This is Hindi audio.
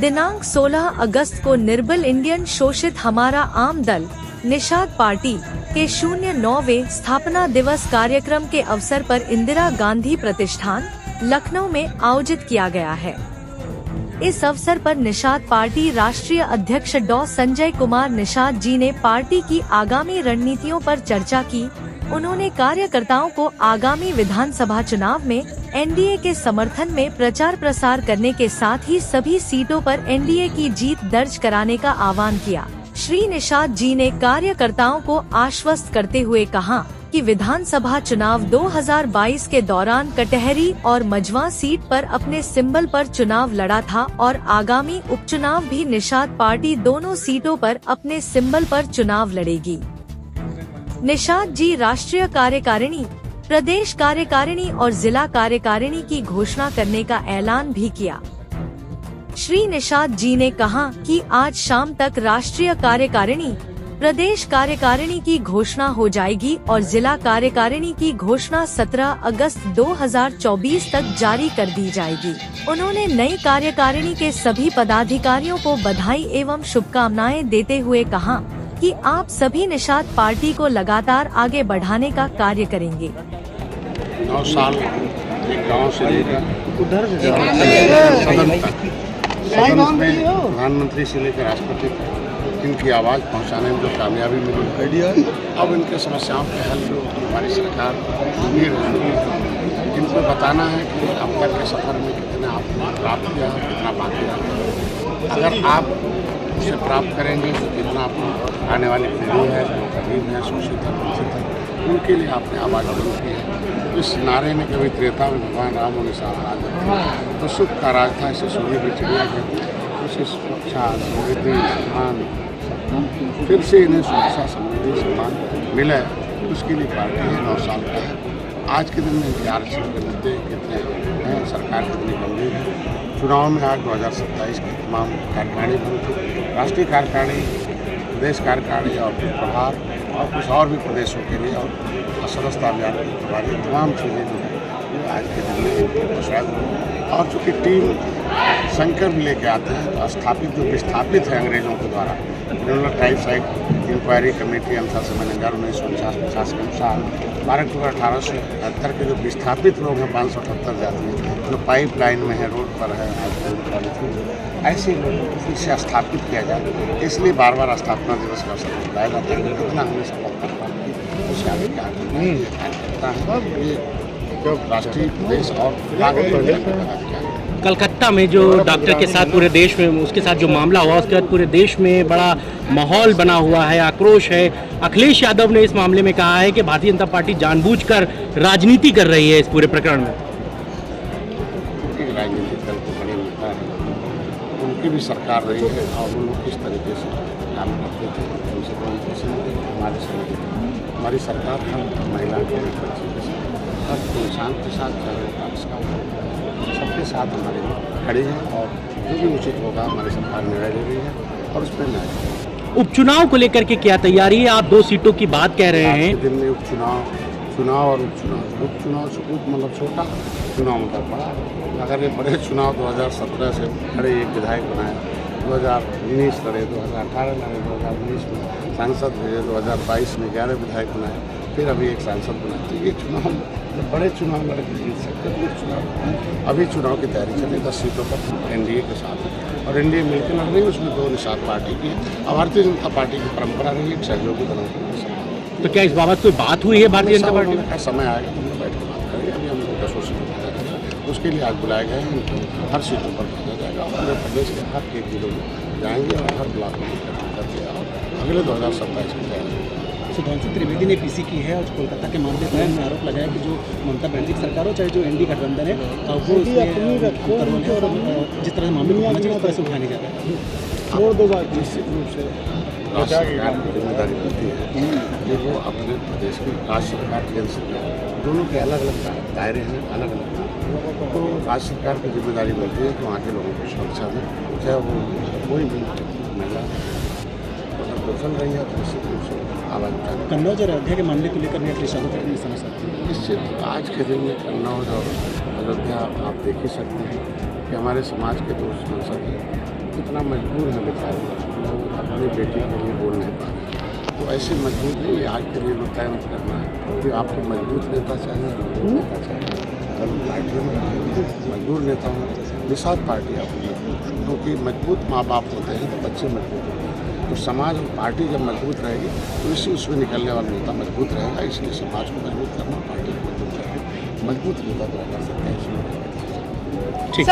दिनांक 16 अगस्त को निर्बल इंडियन शोषित हमारा आम दल निषाद पार्टी के 09वें स्थापना दिवस कार्यक्रम के अवसर पर इंदिरा गांधी प्रतिष्ठान लखनऊ में आयोजित किया गया है। इस अवसर पर निषाद पार्टी राष्ट्रीय अध्यक्ष डॉ संजय कुमार निषाद जी ने पार्टी की आगामी रणनीतियों पर चर्चा की। उन्होंने कार्यकर्ताओं को आगामी विधानसभा चुनाव में एनडीए के समर्थन में प्रचार प्रसार करने के साथ ही सभी सीटों पर एनडीए की जीत दर्ज कराने का आह्वान किया। श्री निषाद जी ने कार्यकर्ताओं को आश्वस्त करते हुए कहा कि विधानसभा चुनाव 2022 के दौरान कटहरी और मझवा सीट पर अपने सिंबल पर चुनाव लड़ा था और आगामी उपचुनाव भी निषाद पार्टी दोनों सीटों पर अपने सिंबल पर चुनाव लड़ेगी। निषाद जी राष्ट्रीय कार्यकारिणी, प्रदेश कार्यकारिणी और जिला कार्यकारिणी की घोषणा करने का ऐलान भी किया। श्री निषाद जी ने कहा कि आज शाम तक राष्ट्रीय कार्यकारिणी, प्रदेश कार्यकारिणी की घोषणा हो जाएगी और जिला कार्यकारिणी की घोषणा 17 अगस्त 2024 तक जारी कर दी जाएगी। उन्होंने नई कार्यकारिणी के सभी पदाधिकारियों को बधाई एवं शुभकामनाएं देते हुए कहा कि आप सभी निषाद पार्टी को लगातार आगे बढ़ाने का कार्य करेंगे। 9 साल गांव से लेकर सदन में प्रधानमंत्री से लेकर राष्ट्रपति तक इनकी आवाज़ पहुंचाने में जो कामयाबी मिली, अब इनके समस्याओं के हल हमारी सरकार ढूंढी रही है। इनको बताना है कि अब तक के सफर में कितना आपने प्राप्त किया, कितना बाकी रहा। अगर आप उसे प्राप्त करेंगे तो कितना आपको आने वाली पीढ़ी है, जो गरीब है, शोषित है, वंचित है, उनके लिए आपने आवाज़ बुलंद की है। इस नारे में कभी त्रेता में भगवान राम और निषाद राज तो सुख का राज था, इसे सूर्य की चिड़िया कहते हैं। उसे सुरक्षा, समृद्धि, सम्मान, फिर से इन्हें सुरक्षा, समृद्धि, सम्मान मिला है। उसके लिए पार्टी है 9 साल का है। आज के दिन में आरक्षण के मुद्दे कितने हैं, सरकार कितनी गंभीर है। चुनाव में आज 2027 की तमाम कार्यकारिणी बनती, राष्ट्रीय कार्यकारिणी, प्रदेश कार्यकारिणी और प्रभार और कुछ और भी प्रदेशों के लिए और सदस्यता अभियान के प्रभार, तमाम चीज़ें जो है आज के दिन में शायद। और चूँकि टीम संकट लेके आते हैं तो स्थापित जो विस्थापित है अंग्रेजों के द्वारा, इन्होंने टाइप साइड इंक्वायरी कमेटी अनुशासन 1949-50 के अनुसार 12 अक्टूबर 1878 के जो विस्थापित लोग हैं 578 जाति हैं, जो पाइप लाइन में है, रोड पर है, ऐसे लोगों को फिर से स्थापित किया जाए। इसलिए बार बार स्थापना दिवस का अवसर बुलाया जाता है। कितना हमने सफलता प्राप्त की, उसे आगे क्या करता है ये जो राष्ट्रीय प्रदेश और कलकत्ता में जो डॉक्टर के साथ पूरे देश में उसके साथ जो मामला हुआ, उसके बाद पूरे देश में बड़ा माहौल बना हुआ है, आक्रोश है। अखिलेश यादव ने इस मामले में कहा है कि भारतीय जनता पार्टी जानबूझकर राजनीति कर रही है इस पूरे प्रकरण में। राजनीतिक दल को बड़े नेता है, उनकी भी सरकार रही है और वो लोग किस तरीके से काम करते थे उनसे कोई पसंद हमारे संग हमारी सरकार हर महिला के हर इंसान के साथ सबके साथ हमारे खड़े हैं और जो भी उचित होगा हमारी सरकार निर्णय ले रही है और उस पर न्याय। उपचुनाव को लेकर के क्या तैयारी है? आप 2 सीटों की बात कह रहे हैं। दिन में चुनाव और उपचुनाव मतलब छोटा चुनाव मतलब बड़ा। अगर ये बड़े चुनाव 2017 से खड़े एक विधायक बनाए, 2019 लड़े, 2018 लड़े, 2019 में सांसद हुए, 2022 में 11 विधायक बनाए, फिर अभी एक सांसद बनाए। तो ये चुनाव बड़े चुनाव लड़के जीत सकते हैं। चुनाव अभी चुनाव की तैयारी चल रही है 10 सीटों पर एनडीए के साथ और एनडीए मिलकर लड़ रही है। उसमें 2 निषाद पार्टी की और भारतीय जनता पार्टी की परंपरा रही है, सहयोगी दलों की। तो क्या इस बाबात कोई बात हुई है भारतीय जनता पार्टी में? समय आएगा तो हम बैठ के बात करेंगे। अभी हम लोग 10 सीटों पर जाएगा, उसके लिए आज बुलाए गए हैं। उनको हर सीटों पर भेजा जाएगा। पूरे प्रदेश के हर एक जिलों में जाएंगे और हर ब्लॉक में करके अगले 2027 की तैयारी। सुधांशु त्रिवेदी ने पीसी की है और कोलकाता के मामले पर उन्होंने आरोप लगाया कि जो ममता बनर्जी की सरकार हो चाहे जो एनडीए गठबंधन है वो इसमें और जिस तरह मामले को होना चाहिए उस तरह से उठाने जा रहा है। निश्चित रूप से राज्य सरकार की जिम्मेदारी होती है कि वो अपने प्रदेश की राज्य सरकार केंद्र सरकार दोनों के अलग अलग दायरे हैं, अलग अलग। तो राज्य सरकार की जिम्मेदारी बनती है कि वहाँ के लोगों की सुरक्षा में चाहे वो कोई भी महिला अगर चल रही है तो निश्चित रूप से आवाज़ उठाएं। कन्नौज और अयोध्या के मामले को लेकर अखिलेश यादव की समस्या है। निश्चित आज के दिन में कन्नौज और अयोध्या आप देख ही सकते हैं कि हमारे समाज के 2 सांसद हैं कितना मजबूर है बेचारे, वो अपनी बेटी के लिए बोल नहीं पा रहे। तो ऐसे मजबूत नहीं है, आज के लिए वो तय करना है कि आपको मजबूत नेता चाहिए, मजबूत नेता चाहिए। कल पार्टी में मजबूर नेता होना, निषाद पार्टी आपको, क्योंकि मजबूत माँ बाप होते हैं तो बच्चे मजबूत होते हैं। तो समाज और पार्टी जब मजबूत रहेगी तो इसी उसमें निकलने वाला नेता मजबूत रहेगा। इसलिए समाज को मजबूत करना, पार्टी को मजबूत करना, मजबूत नेता तो कर सकते हैं। ठीक।